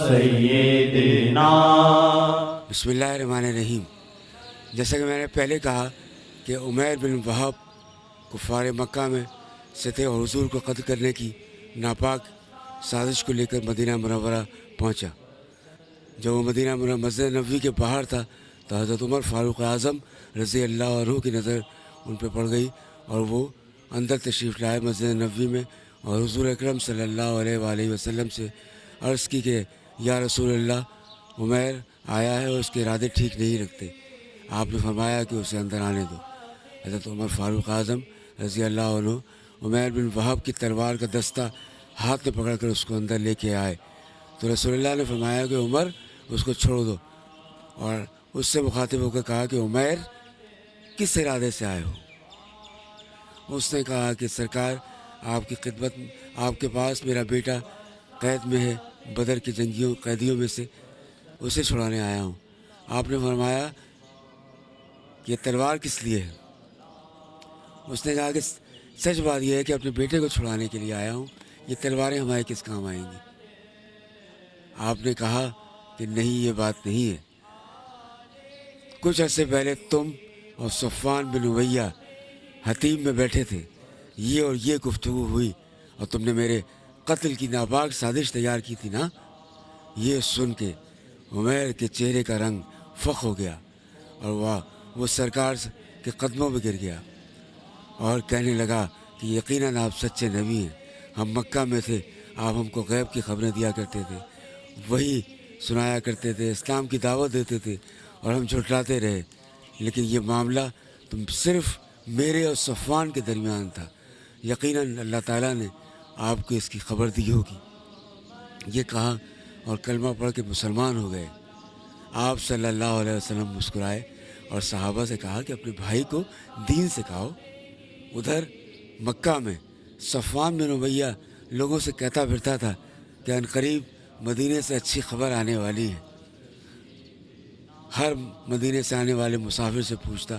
سیدنا۔ بسم اللہ الرحمن الرحیم۔ جیسا کہ میں نے پہلے کہا کہ عمیر بن وہب کفار مکہ میں سطح اور حضور کو قتل کرنے کی ناپاک سازش کو لے کر مدینہ منورہ پہنچا۔ جب وہ مدینہ منورہ مسجد نبوی کے باہر تھا تو حضرت عمر فاروق اعظم رضی اللہ عنہ کی نظر ان پہ پڑ گئی اور وہ اندر تشریف لائے مسجد نبوی میں، اور حضور اکرم صلی اللہ علیہ وآلہ وسلم سے عرض کی کہ یا رسول اللہ، عمیر آیا ہے اور اس کے ارادے ٹھیک نہیں رکھتے۔ آپ نے فرمایا کہ اسے اندر آنے دو۔ حضرت عمر فاروق اعظم رضی اللہ عنہ عمیر بن وہب کی تلوار کا دستہ ہاتھ میں پکڑ کر اس کو اندر لے کے آئے تو رسول اللہ نے فرمایا کہ عمر اس کو چھوڑ دو، اور اس سے مخاطب ہو کر کہا کہ عمیر کس ارادے سے آئے ہو؟ اس نے کہا کہ سرکار، آپ کی خدمت، آپ کے پاس میرا بیٹا قید میں ہے، بدر کے قیدیوں میں سے، اسے چھڑانے آیا ہوں۔ آپ نے فرمایا کہ یہ تلوار کس لیے ہے؟ اس نے کہا کہ سچ بات یہ ہے کہ اپنے بیٹے کو چھڑانے کے لیے آیا ہوں، یہ تلواریں ہمارے کس کام آئیں گی؟ آپ نے کہا کہ نہیں، یہ بات نہیں ہے۔ کچھ عرصے پہلے تم اور صفوان بن امیہ حتیم میں بیٹھے تھے، یہ اور یہ گفتگو ہوئی اور تم نے میرے قتل کی ناپاک سازش تیار کی تھی نا۔ یہ سن کے عمیر کے چہرے کا رنگ فخ ہو گیا اور وہ سرکار کے قدموں پہ گر گیا اور کہنے لگا کہ یقیناً آپ سچے نبی ہیں، ہم مکہ میں تھے، آپ ہم کو غیب کی خبریں دیا کرتے تھے، وہی سنایا کرتے تھے، اسلام کی دعوت دیتے تھے اور ہم جھٹلاتے رہے، لیکن یہ معاملہ تم صرف میرے اور صفوان کے درمیان تھا، یقیناً اللہ تعالیٰ نے آپ کو اس کی خبر دی ہوگی۔ یہ کہا اور کلمہ پڑھ کے مسلمان ہو گئے۔ آپ صلی اللہ علیہ وسلم مسکرائے اور صحابہ سے کہا کہ اپنے بھائی کو دین سکھاؤ۔ ادھر مکہ میں صفوان بن امیہ لوگوں سے کہتا پھرتا تھا کہ عنقریب مدینے سے اچھی خبر آنے والی ہے۔ ہر مدینے سے آنے والے مسافر سے پوچھتا